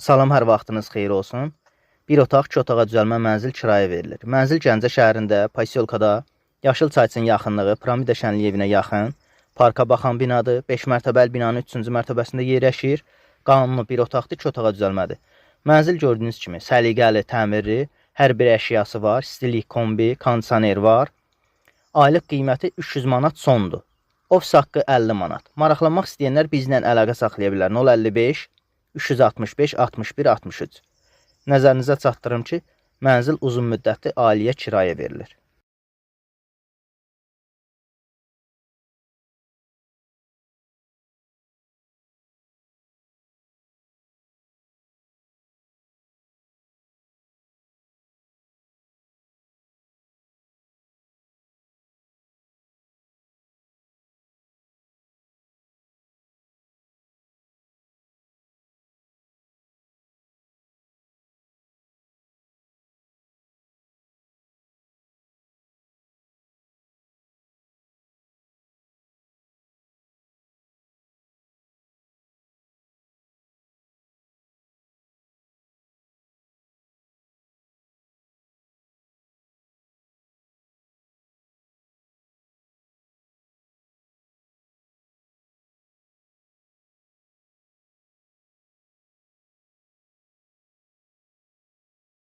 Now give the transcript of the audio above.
Salam, hər vaxtınız xeyir olsun. Bir otaq, 2 otağa düzəlmə mənzil kirayə verilir. Mənzil Gəncə şəhərində, Posyolkada, Yaşıl Çayçın yaxınlığı, Piramida Şənliyevinə yaxın, parka baxan binadır. 5 mərtəbəli binanın 3-cü mərtəbəsində yerləşir. Qanunlu bir otaqdır, 2 otağa düzəlmədir. Mənzil gördüyünüz kimi səliqəli, təmirli, hər bir əşyası var, stilik, kombi, kondisioner var. Aylıq qiyməti 300 manat sondur. Ofis haqqı 50 manat. Maraqlanmaq istəyənlər bizlə əlaqə saxlaya bilər. 055 365 61 63. Nəzərinizə çatdırım ki, mənzil uzun müddətli ailəyə kirayə verilir.